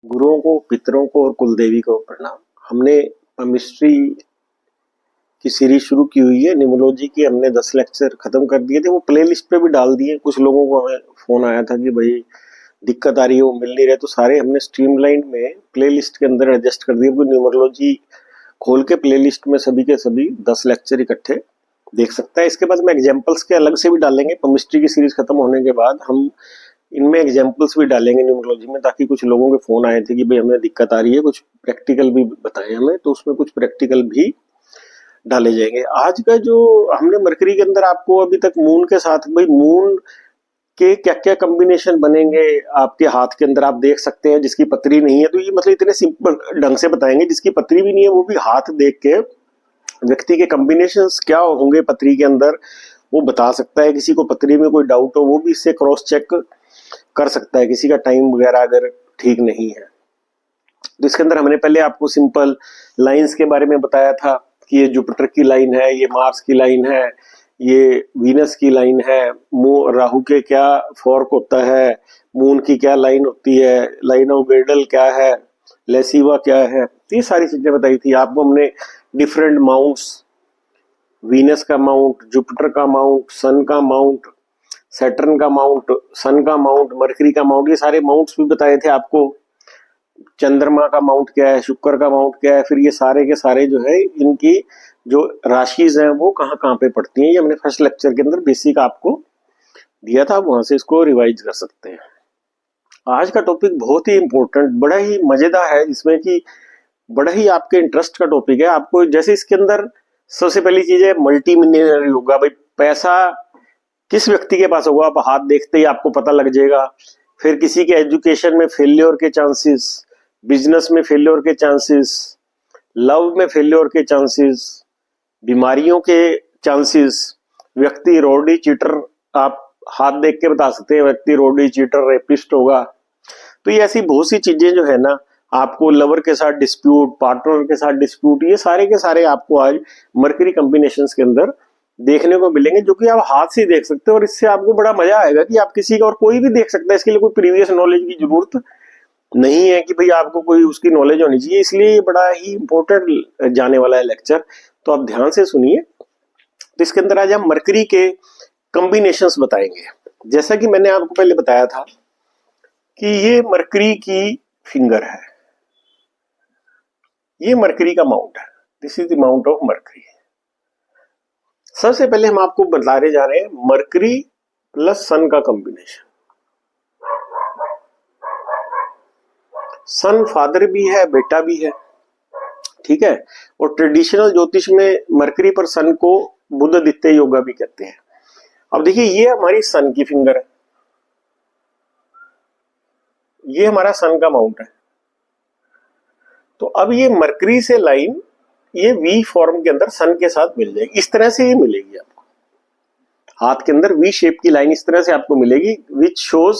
गुरुओं को, पितरों को और कुलदेवी को प्रणाम। हमने केमिस्ट्री की सीरीज शुरू की हुई है। न्यूमरोलॉजी की हमने 10 लेक्चर खत्म कर दिए थे, वो प्ले लिस्ट पे भी डाल दिए। कुछ लोगों को हमें फोन आया था कि भाई दिक्कत आ रही है, वो मिल नहीं रहे, तो सारे हमने स्ट्रीमलाइन में प्ले लिस्ट के अंदर एडजस्ट कर दिए। न्यूमरोलॉजी खोल के प्ले लिस्ट में सभी के सभी 10 लेक्चर इकट्ठे देख सकता है। इसके बाद में एग्जाम्पल्स के अलग से भी डालेंगे। केमिस्ट्री की सीरीज खत्म होने के बाद हम इनमें एग्जाम्पल्स भी डालेंगे न्यूमरोलॉजी में, ताकि कुछ लोगों के फोन आए थे कि भाई हमें दिक्कत आ रही है, कुछ प्रैक्टिकल भी बताएं हमें, तो उसमें कुछ प्रैक्टिकल भी डाले जाएंगे। आज का जो हमने मरकरी के अंदर आपको अभी तक मून के साथ, भाई मून के क्या क्या कॉम्बिनेशन बनेंगे आपके हाथ के अंदर आप देख सकते हैं। जिसकी पत्री नहीं है तो ये मतलब इतने सिंपल ढंग से बताएंगे। जिसकी पत्री भी नहीं है वो भी हाथ देख के व्यक्ति के कॉम्बिनेशंस क्या होंगे पत्री के अंदर वो बता सकता है। किसी को पत्री में कोई डाउट हो वो भी इससे क्रॉस चेक कर सकता है, किसी का टाइम वगैरह अगर ठीक नहीं है तो। इसके अंदर हमने पहले आपको सिंपल लाइंस के बारे में बताया था कि ये जुपिटर की लाइन है, ये मार्स की लाइन है, ये वीनस की लाइन है, राहु के क्या फॉर्क होता है, मून की क्या लाइन होती है, लाइन ऑफ वेडल क्या है, लेसिवा क्या है, ये सारी चीजें बताई थी आपको हमने। डिफरेंट माउंट्स, वीनस का माउंट, जुपिटर का माउंट, सन का माउंट, सैटर्न का माउंट, सन का माउंट, मरकरी का माउंट, ये सारे माउंट्स भी बताए थे आपको। चंद्रमा का माउंट क्या है, शुक्र का माउंट क्या है, फिर ये सारे के सारे जो है इनकी जो राशिज हैं वो कहाँ कहाँ पे पड़ती हैं, ये हमने फर्स्ट लेक्चर के अंदर बेसिक आपको दिया था, वहां से इसको रिवाइज कर सकते हैं। आज का टॉपिक बहुत ही इंपॉर्टेंट, बड़ा ही मजेदार है, जिसमें कि बड़ा ही आपके इंटरेस्ट का टॉपिक है। आपको जैसे इसके अंदर सबसे पहली चीज है मल्टी मिलियनर होगा। भाई पैसा किस व्यक्ति के पास होगा आप हाथ देखते ही आपको पता लग जाएगा। फिर किसी के एजुकेशन में फेल्योर के चांसेस, बिजनेस में फेल्योर के चांसेस, लव में फेल्योर के चांसेस, बीमारियों के चांसेस, व्यक्ति रोडी चीटर, आप हाथ देख के बता सकते हैं व्यक्ति रोडी चीटर रेपिस्ट होगा। तो ये ऐसी बहुत सी चीजें जो है ना, आपको लवर के साथ डिस्प्यूट, पार्टनर के साथ डिस्प्यूट, ये सारे के सारे आपको आज मरकरी कॉम्बिनेशंस के अंदर देखने को मिलेंगे, जो कि आप हाथ से देख सकते हो। और इससे आपको बड़ा मजा आएगा कि आप किसी का और कोई भी देख सकता है। इसके लिए कोई प्रीवियस नॉलेज की जरूरत नहीं है कि भाई आपको कोई उसकी नॉलेज होनी चाहिए। इसलिए ये बड़ा ही इंपॉर्टेंट जाने वाला है लेक्चर, तो आप ध्यान से सुनिए। तो इसके अंदर आज हम मरकरी के कॉम्बिनेशंस बताएंगे। जैसा कि मैंने आपको पहले बताया था कि ये मरकरी की फिंगर है, ये मरकरी का माउंट है, this is the mount of mercury. सबसे पहले हम आपको बताने जा रहे हैं मरकरी प्लस सन का कॉम्बिनेशन। सन फादर भी है, बेटा भी है, ठीक है। और ट्रेडिशनल ज्योतिष में मरकरी पर सन को बुधादित्य योगा भी कहते हैं। अब देखिए ये हमारी सन की फिंगर है, ये हमारा सन का माउंट है। तो अब ये मरकरी से लाइन ये वी फॉर्म के अंदर सन के साथ मिल जाएगी। इस तरह से ये मिलेगी आपको हाथ के अंदर वी शेप की लाइन इस तरह से आपको मिलेगी, विच शोज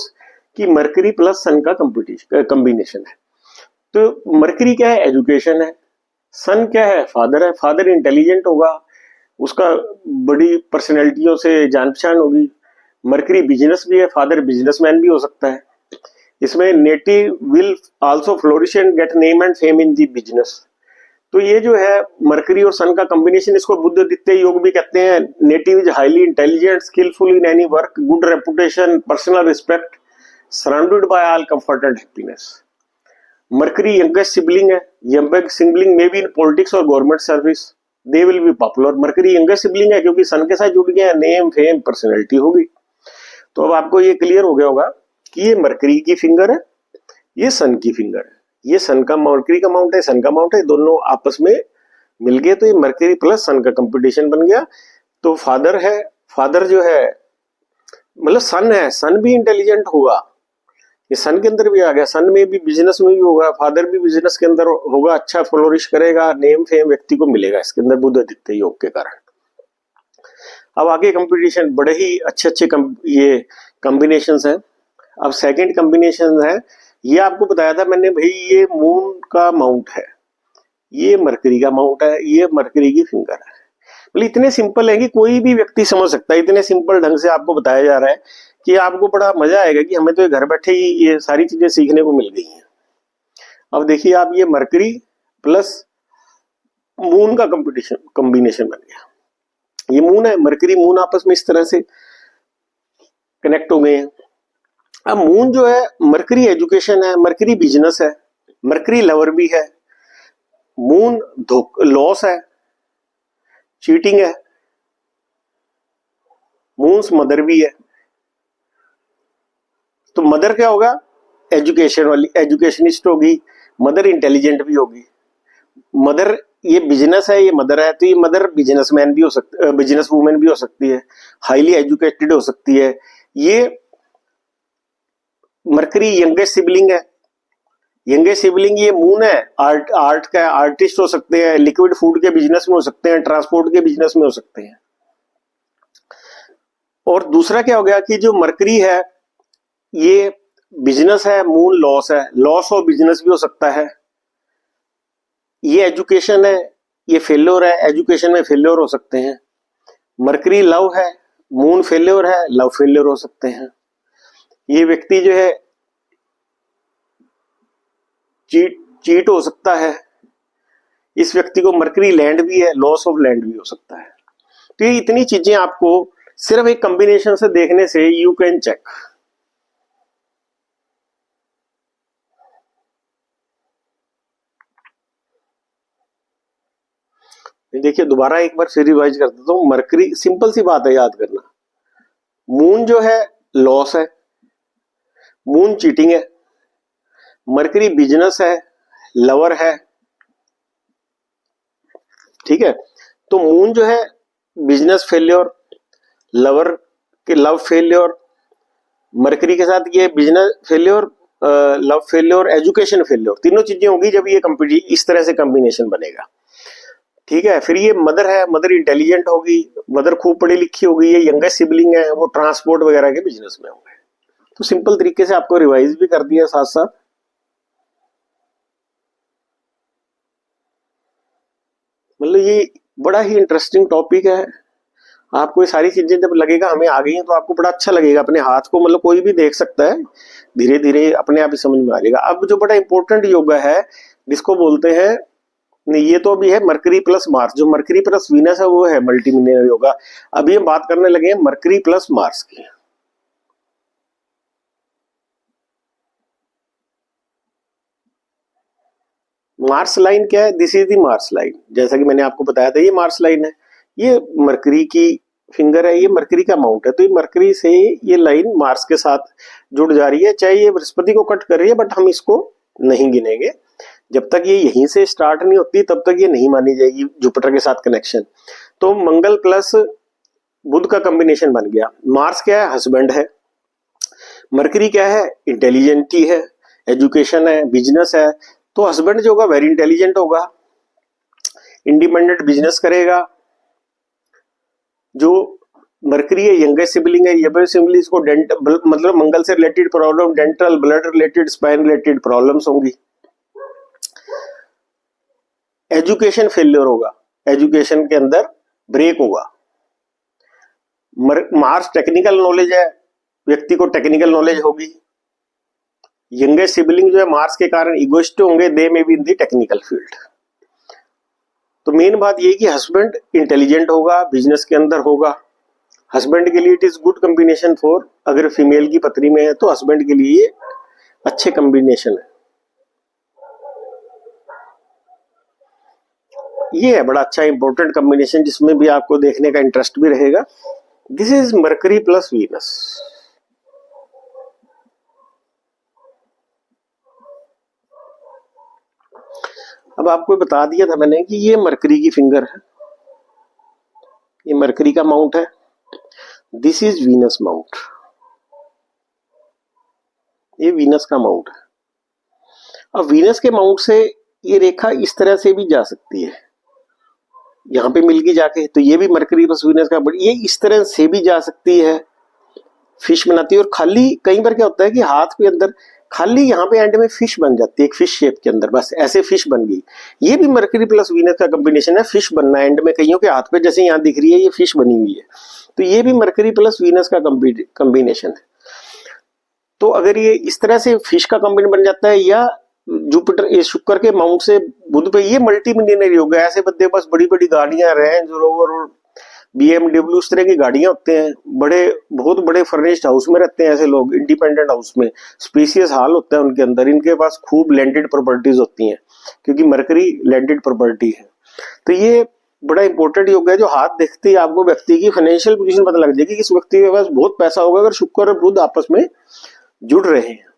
कि मरकरी प्लस सन का कॉम्बिनेशन है। तो मरकरी क्या है, एजुकेशन है। सन क्या है, फादर है। फादर इंटेलिजेंट होगा, उसका बड़ी पर्सनैलिटियों से जान पहचान होगी। मरकरी बिजनेस भी है, फादर बिजनेसमैन भी हो सकता है। इसमें native will also flourish and gate name and fame in the business. तो ये जो है मरकरी और सन का कॉम्बिनेशन, इसको बुधादित्य योग भी कहते हैं। Native is highly intelligent, skilful in any work, good reputation, personal respect, surrounded by all comfort and happiness. Mercury youngest sibling है, youngest sibling may be in politics और government service, they will be popular. Mercury youngest sibling है क्योंकि सन के साथ जुड़ गया, name fame personality होगी। तो अब आपको ये क्लियर हो गया होगा कि ये मरकरी की फिंगर है, ये सन की फिंगर है। ये सन का मरकरी का माउंट है, सन का माउंट है, दोनों आपस में मिल गए तो ये मरकरी प्लस सन का कंपटीशन बन गया। तो फादर है, फादर जो है मतलब सन है, सन भी इंटेलिजेंट होगा, ये सन के अंदर भी आ गया। सन में भी बिजनेस में भी होगा, फादर भी बिजनेस के अंदर होगा, अच्छा फ्लोरिश करेगा, नेम फेम व्यक्ति को मिलेगा इसके अंदर बुधादित्य योग के कारण। अब आगे कंपटीशन बड़े ही अच्छे ये कॉम्बिनेशंस हैं। अब सेकंड कॉम्बिनेशन है, ये आपको बताया था मैंने भाई, ये मून का माउंट है, ये मरकरी का माउंट है, ये मरकरी की फिंगर है। मतलब इतने सिंपल है कि कोई भी व्यक्ति समझ सकता है। इतने सिंपल ढंग से आपको बताया जा रहा है कि आपको बड़ा मजा आएगा कि हमें तो घर बैठे ही ये सारी चीजें सीखने को मिल गई हैं। अब देखिए आप, ये मरकरी प्लस मून का कॉम्बिनेशन बन गया। ये मून है, मरकरी मून आपस में इस तरह से कनेक्ट हो गए हैं। अब मून जो है, मरकरी एजुकेशन है, मरकरी बिजनेस है, मरकरी लवर भी है, मून लॉस है, चीटिंग है, मून्स मदर भी है। तो मदर क्या होगा, एजुकेशन वाली, एजुकेशनिस्ट होगी, मदर इंटेलिजेंट भी होगी। मदर, ये बिजनेस है, ये मदर है, तो ये मदर बिजनेसमैन भी हो सकती, बिजनेस वूमेन भी हो सकती है, हाईली एजुकेटेड हो सकती है। ये मरकरी यंगेस्ट सिबलिंग है, यंगेस्ट सिबलिंग ये मून है, आर्ट का आर्टिस्ट हो सकते हैं, लिक्विड फूड के बिजनेस में हो सकते हैं, ट्रांसपोर्ट के बिजनेस में हो सकते हैं। और दूसरा क्या हो गया कि जो मरकरी है ये बिजनेस है, मून लॉस है, लॉस ऑफ बिजनेस भी हो सकता है। ये एजुकेशन है, ये फेल्योर है, एजुकेशन में फेल्योर हो सकते हैं। मरकरी लव है, मून फेल्योर है, लव फेल्योर हो सकते हैं। ये व्यक्ति जो है चीट हो सकता है। इस व्यक्ति को मरकरी लैंड भी है, लॉस ऑफ लैंड भी हो सकता है। तो ये इतनी चीजें आपको सिर्फ एक कॉम्बिनेशन से देखने से यू कैन चेक। देखिए दोबारा एक बार फिर रिवाइज कर देता हूं। मरकरी, सिंपल सी बात है याद करना, मून जो है लॉस है, मून चीटिंग है, मरकरी बिजनेस है, लवर है, ठीक है। तो मून जो है बिजनेस फेल्योर, लवर के लव फेल्योर, मरकरी के साथ ये business failure, love failure, education failure, तीनों चीजें होगी जब ये इस तरह से कॉम्बिनेशन बनेगा, ठीक है। फिर ये मदर है, मदर इंटेलिजेंट होगी, मदर खूब पढ़ी लिखी होगी, ये यंगेस्ट सिबलिंग है, वो ट्रांसपोर्ट वगैरह के बिजनेस में होंगे। तो सिंपल तरीके से आपको रिवाइज भी कर दिया साथ साथ। मतलब ये बड़ा ही इंटरेस्टिंग टॉपिक है। आपको ये सारी चीजें जब लगेगा हमें आ गई हैं तो आपको बड़ा अच्छा लगेगा अपने हाथ को, मतलब कोई भी देख सकता है, धीरे धीरे अपने आप ही समझ में आ जाएगा। अब जो बड़ा इंपॉर्टेंट योगा है जिसको बोलते हैं, नहीं ये तो अभी है मरकरी प्लस मार्स, जो मरकरी प्लस वीनस है वो है मल्टी मिलियनर योगा। अभी हम बात करने लगे हैं मरकरी प्लस मार्स की। मार्स लाइन क्या है, this is the Mars line, जैसा कि मैंने आपको बताया था ये मार्स लाइन है, ये मरकरी की फिंगर है, ये मरकरी का माउंट है। तो ये मरकरी से ये लाइन मार्स के साथ जुड़ जा रही है, चाहे ये बृहस्पति को कट कर रही है बट हम इसको नहीं गिनेंगे। जब तक ये यहीं से स्टार्ट नहीं होती तब तक ये नहीं मानी जाएगी जुपिटर के साथ कनेक्शन। तो मंगल प्लस बुध का कॉम्बिनेशन बन गया। मार्स क्या है, हस्बैंड है, मरकरी क्या है, इंटेलिजेंट ही है, एजुकेशन है, बिजनेस है। तो हस्बैंड जो होगा वेरी इंटेलिजेंट होगा, इंडिपेंडेंट बिजनेस करेगा। जो मरकरी है यंगेस्ट सिबलिंग है, यंगेस्ट सिबलिंग इसको मतलब मंगल से related problem, dental, blood related, spine related problems होंगी। एजुकेशन फेल्योर होगा, एजुकेशन के अंदर ब्रेक होगा। मार्स टेक्निकल नॉलेज है, व्यक्ति को टेक्निकल नॉलेज होगी। यंगेस्ट सिबलिंग जो है मार्स के कारण इगोइस्ट होंगे, दे में be in the technical field. तो मेन बात ये कि हस्बैंड इंटेलिजेंट होगा, बिजनेस के अंदर होगा। हस्बैंड के लिए it is good combination for, अगर फीमेल की पत्री में है तो हस्बैंड के लिए ये अच्छे कॉम्बिनेशन है। ये है बड़ा अच्छा इंपॉर्टेंट कॉम्बिनेशन जिसमें भी आपको देखने का इंटरेस्ट भी रहेगा। This is mercury plus Venus. अब आपको बता दिया था मैंने कि ये मरकरी की फिंगर है, ये मरकरी का माउंट है, दिस इज वीनस माउंट, ये वीनस का माउंट है। अब वीनस के माउंट से ये रेखा इस तरह से भी जा सकती है, यहां पे मिल गई जाके, तो ये भी मरकरी प्लस वीनस का, बट ये इस तरह से भी जा सकती है, फिश बनाती है। और खाली कई बार क्या होता है कि हाथ के अंदर खाली यहाँ पे एंड में फिश बन जाती है, एक फिश शेप के अंदर, बस ऐसे फिश बन गई। ये भी मरकरी प्लस वीनस का कॉम्बिनेशन है, फिश बनना एंड में, कईयों के हाथ पे जैसे यहाँ दिख रही है ये फिश बनी हुई है, तो ये भी मरकरी प्लस वीनस का कॉम्बिनेशन है। तो अगर ये इस तरह से फिश का कॉम्बिनेशन बन जाता है या जुपिटर, ये शुक्र के माउंट से बुध पे, ये मल्टी मिलियनर योग है। ऐसे बंदे बस बड़ी बड़ी गाड़ियां, रेंज रोवर और BMW, उस तरह की गाड़ियां होते हैं, बड़े बहुत बड़े फर्निश्ड हाउस में रहते हैं ऐसे लोग, इंडिपेंडेंट हाउस में, स्पेसियस हॉल होता है उनके अंदर, इनके पास खूब लैंडेड प्रॉपर्टीज होती हैं क्योंकि मरकरी लैंडेड प्रॉपर्टी है। तो ये बड़ा इंपॉर्टेंट योग है जो हाथ देखते ही आपको व्यक्ति की फाइनेंशियल पोजीशन पता लग जाएगी कि इस व्यक्ति के पास बहुत पैसा होगा अगर शुक्र और बुध आपस में जुड़ रहे हैं।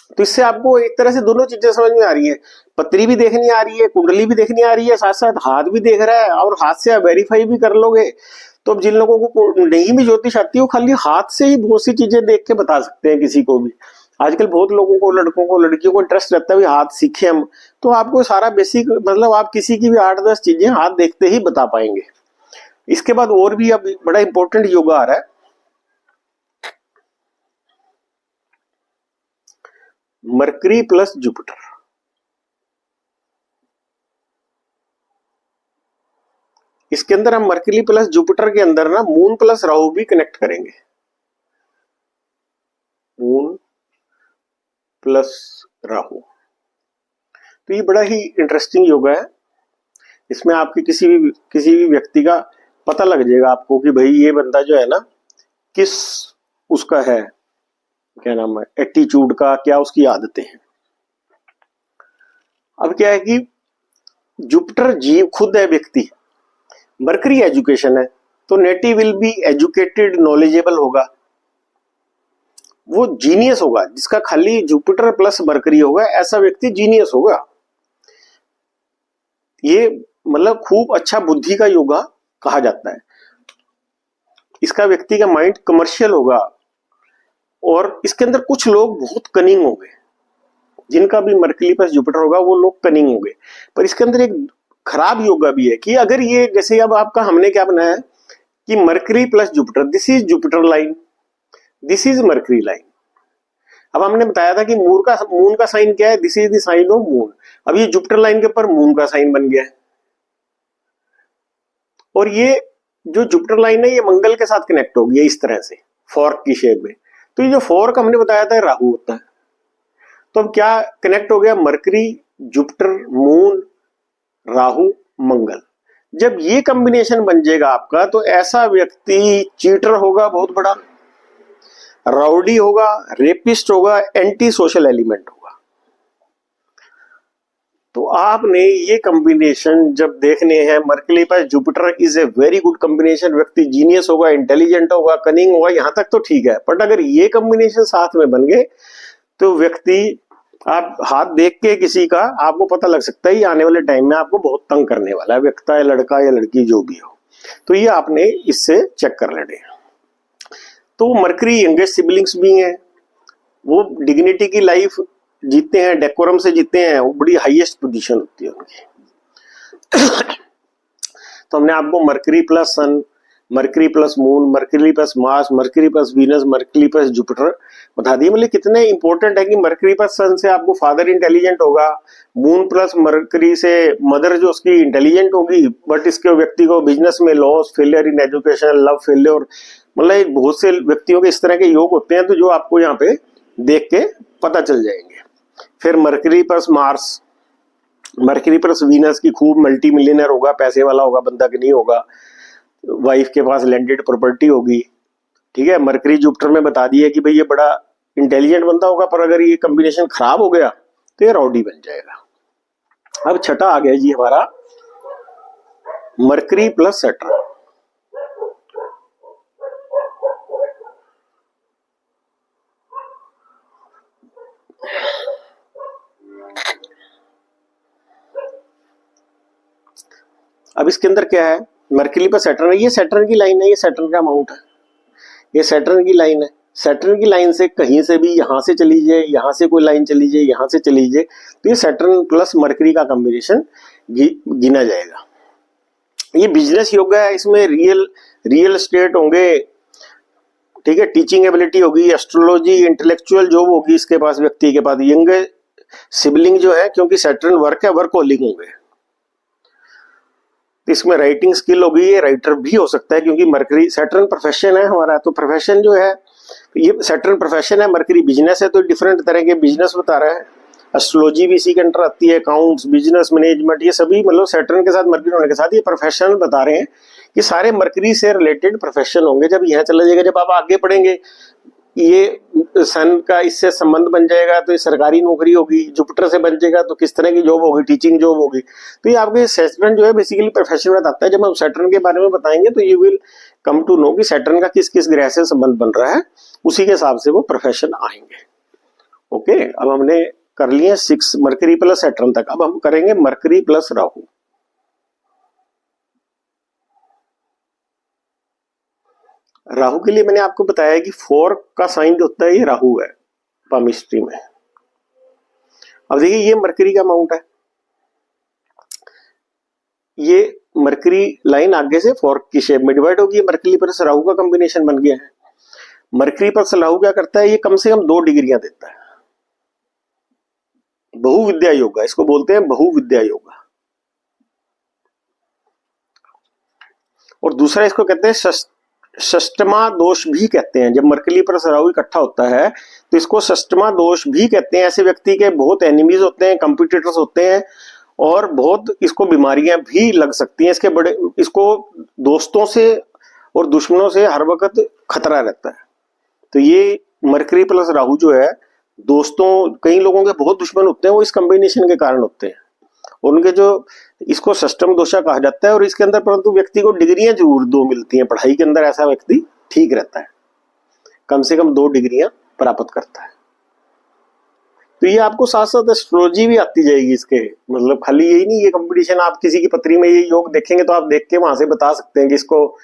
तो इससे आपको एक तरह से दोनों चीजें समझ में आ रही है, पत्री भी देखनी आ रही है, कुंडली भी देखनी आ रही है, साथ साथ हाथ भी देख रहा है, और हाथ से आप वेरीफाई भी कर लोगे। तो अब जिन लोगों को नहीं भी ज्योतिष आती है वो खाली हाथ से ही बहुत सी चीजें देख के बता सकते हैं किसी को भी। आजकल बहुत लोगों को, लड़कों को, लड़कियों को इंटरेस्ट रहता है हाथ सीखे हम, तो आपको सारा बेसिक, मतलब आप किसी की भी 8-10 चीजें हाथ देखते ही बता पाएंगे। इसके बाद और भी अब बड़ा इंपॉर्टेंट योग आ रहा है, मरकरी प्लस जुपिटर। इसके अंदर हम मरकरी प्लस जुपिटर के अंदर ना मून प्लस राहु भी कनेक्ट करेंगे। मून प्लस राहु, तो ये बड़ा ही इंटरेस्टिंग योग है। इसमें आपके किसी भी व्यक्ति का पता लग जाएगा आपको कि भाई ये बंदा जो है ना किस उसका है, क्या नाम है, एटीट्यूड का, क्या उसकी आदतें हैं। अब क्या है कि जुपिटर जीव खुद है व्यक्ति, मरकरी एजुकेशन है, तो native will be educated, knowledgeable होगा, वो जीनियस होगा। जिसका खाली जुपिटर प्लस मरकरी होगा ऐसा व्यक्ति जीनियस होगा। ये मतलब खूब अच्छा बुद्धि का योगा कहा जाता है। इसका व्यक्ति का माइंड कमर्शियल होगा, और इसके अंदर कुछ लोग बहुत कनिंग होंगे, जिनका भी मरकरी प्लस जुपिटर होगा वो लोग कनिंग होंगे। पर इसके अंदर एक खराब योगा भी है कि अगर ये, जैसे अब आपका हमने क्या बनाया है कि mercury plus Jupiter, this is Jupiter line, this is mercury line. अब हमने बताया था कि मून का साइन क्या है, this is the sign of moon. अब ये जुपिटर लाइन के ऊपर मून का साइन बन गया है, और ये जो जुपिटर लाइन है ये मंगल के साथ कनेक्ट हो गई है इस तरह से फॉर्क की शेप में। तो ये जो फॉर्क हमने बताया था राहु होता है, तो अब क्या कनेक्ट हो गया, मरकरी, जुपिटर, मून, राहु, मंगल। जब ये कॉम्बिनेशन बन जाएगा आपका, तो ऐसा व्यक्ति चीटर होगा बहुत बड़ा, राउडी होगा, रेपिस्ट होगा, एंटी सोशल एलिमेंट होगा। तो आपने ये कॉम्बिनेशन जब देखने हैं, मरकरी पर Jupiter is a very good combination, व्यक्ति जीनियस होगा, इंटेलिजेंट होगा, कनिंग होगा, यहां तक तो ठीक है। बट अगर ये कॉम्बिनेशन साथ में बन गए तो व्यक्ति, आप हाथ देख के किसी का आपको पता लग सकता है ये आने वाले टाइम में आपको बहुत तंग करने वाला है, व्यक्ति या लड़का या लड़की जो भी हो। तो ये आपने इससे चेक कर लेने। तो मरकरी यंगेस्ट सिबलिंग्स भी हैं, वो डिग्निटी की लाइफ जीते हैं, डेकोरम से जीते हैं, वो बड़ी हाईएस्ट पोजीशन होती है उनकी। तो हमने आपको Mercury plus Sun, Mercury plus Moon, Mercury plus Mars, Mercury plus Venus, Mercury plus Jupiter बता दिए। मतलब कितने इंपॉर्टेंट है कि मरकरी प्लस सन से आपको फादर इंटेलिजेंट होगा, मून प्लस मरकरी से मदर जो उसकी इंटेलिजेंट होगी, बट इसके व्यक्ति को बिजनेस में loss, failure in education, love failure, मतलब बहुत से व्यक्तियों के इस तरह के योग होते हैं, तो जो आपको यहाँ पे देख के पता चल जाएंगे। फिर mercury plus Mars, Mercury plus Venus की खूब मल्टी मिलियनर होगा, पैसे वाला होगा बंदा कि नहीं होगा, वाइफ के पास लैंडेड प्रॉपर्टी होगी, ठीक है। मरकरी जुपिटर में बता दिया कि भाई ये बड़ा इंटेलिजेंट बंदा होगा, पर अगर ये कॉम्बिनेशन खराब हो गया तो ये राउडी बन जाएगा। अब छठा आ गया जी हमारा मरकरी प्लस सैटर्न। अब इसके अंदर क्या है, मरकरी पर सैटर्न है, ये सैटर्न की लाइन है, ये सैटर्न का अमाउंट है, ये सैटर्न की लाइन है। सैटर्न की लाइन से कहीं से भी, यहां से चली जाए, यहां से कोई लाइन चली जाए, यहां से चली जाए, तो ये सैटर्न प्लस मरकरी का कॉम्बिनेशन गिना जाएगा। ये बिजनेस योग है, इसमें रियल एस्टेट होंगे, ठीक है, टीचिंग एबिलिटी होगी, एस्ट्रोलॉजी, इंटेलेक्चुअल जॉब होगी इसके पास, व्यक्ति के पास। यंग सिबलिंग जो है, क्योंकि सैटर्न वर्क है, वर्कहोलिक होंगे, इसमें राइटिंग स्किल होगी, ये राइटर भी हो सकता है, क्योंकि मरकरी सैटर्न प्रोफेशन है हमारा, तो प्रोफेशन जो है ये सैटर्न प्रोफेशन है, मरकरी बिजनेस है, तो डिफरेंट तरह के बिजनेस बता रहा है। एस्ट्रोलॉजी भी इसी के अंडर आती है, अकाउंट्स, बिजनेस मैनेजमेंट, ये सभी मतलब सैटर्न के साथ मरकरी होने के साथ ये प्रोफेशनल बता रहे हैं कि सारे मरकरी से रिलेटेड प्रोफेशन होंगे। जब यहाँ चला जाएगा, जब आप आगे पढ़ेंगे, ये सन का इससे संबंध बन जाएगा तो ये सरकारी नौकरी होगी, जुपिटर से बन जाएगा तो किस तरह की जॉब होगी, टीचिंग जॉब होगी। तो ये आपके सैटर्न जो है बेसिकली प्रोफेशन में आता है। जब हम सैटर्न के बारे में बताएंगे तो you will come to know कि सैटर्न का किस किस ग्रह से संबंध बन रहा है, उसी के हिसाब से वो प्रोफेशन आएंगे। ओके, अब हमने कर लिए 6 मरकरी प्लस सैटर्न तक। अब हम करेंगे मरकरी प्लस राहु। राहु के लिए मैंने आपको बताया कि 4 का साइन जो होता है ये राहु है पामिस्ट्री में। अब देखिए ये मरकरी का अमाउंट है, ये मरकरी लाइन आगे से 4 की शेप में डिवाइड होगी। मरकरी प्लस राहु का कॉम्बिनेशन बन गया है। मरकरी प्लस राहु क्या करता है, ये कम से कम 2 डिग्रियां देता है। बहुविद्या योगा इसको बोलते हैं, बहुविद्या योगा। और दूसरा इसको कहते हैं षष्टमा दोष भी कहते हैं। जब मरकरी प्लस राहु इकट्ठा होता है तो इसको षष्टमा दोष भी कहते हैं। ऐसे व्यक्ति के बहुत एनिमीज होते हैं, कंपिटिटर्स होते हैं, और बहुत इसको बीमारियां भी लग सकती हैं। इसके बड़े, इसको दोस्तों से और दुश्मनों से हर वक्त खतरा रहता है। तो ये मरकरी प्लस राहु जो है, दोस्तों, कई लोगों के बहुत दुश्मन होते हैं, वो इस कॉम्बिनेशन के कारण होते हैं। उनके जो, इसको षष्टम दोषा कहा जाता है। और इसके अंदर परंतु व्यक्ति को डिग्रियां जरूर 2 मिलती हैं। पढ़ाई के अंदर ऐसा व्यक्ति ठीक रहता है, कम से कम 2 डिग्रियां प्राप्त करता है। तो ये आपको साथ साथ एस्ट्रोलॉजी भी आती जाएगी इसके, मतलब खाली यही नहीं, ये कंपटीशन आप किसी की पत्री में ये योग देखेंगे तो आप देख के वहां से बता सकते हैं कि इसको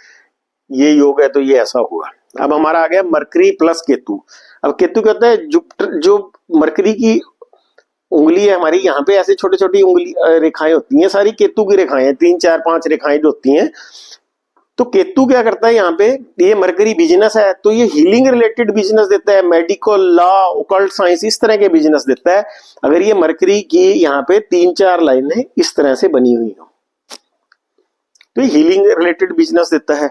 ये योग है तो ये ऐसा हुआ। अब हमारा आ गया मरकरी प्लस केतु। अब केतु क्या होता है, जुपिटर, जो मरकरी की उंगली है हमारी, यहाँ पे ऐसे छोटी छोटी उंगली रेखाएं होती हैं, सारी केतु की रेखाएं, 3 4 5 रेखाएं जो होती हैं। तो केतु क्या करता है, यहाँ पे ये मरकरी बिजनेस है तो ये हीलिंग रिलेटेड बिजनेस देता है, मेडिकल, लॉ, ओकल्ट साइंस, इस तरह के बिजनेस देता है। अगर ये मरकरी की यहाँ पे 3 4 लाइनें इस तरह से बनी हुई हो तो ये हीलिंग रिलेटेड बिजनेस देता है।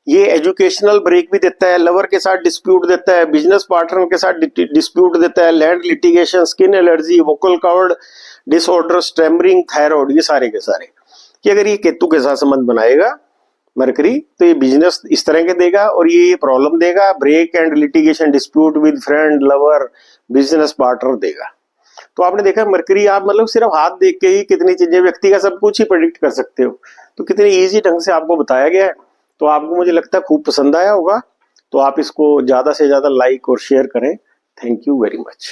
ये एजुकेशनल ब्रेक भी देता है, लवर के साथ डिस्प्यूट देता है, बिजनेस पार्टनर के साथ डिस्प्यूट देता है, land litigation, skin allergy, vocal cord disorder, stammering, thyroid, ये सारे के सारे, कि अगर ये केतु के साथ संबंध बनाएगा मरकरी तो ये बिजनेस इस तरह के देगा और ये प्रॉब्लम देगा, break and litigation, dispute with friend, lover, business partner देगा। तो आपने देखा मरकरी, आप मतलब सिर्फ हाथ देख के ही कितनी चीजें, व्यक्ति का सब कुछ ही प्रेडिक्ट कर सकते हो। तो कितने इजी ढंग से आपको बताया गया है। तो आपको मुझे लगता है खूब पसंद आया होगा। तो आप इसको ज्यादा से ज्यादा लाइक और शेयर करें। Thank you very much.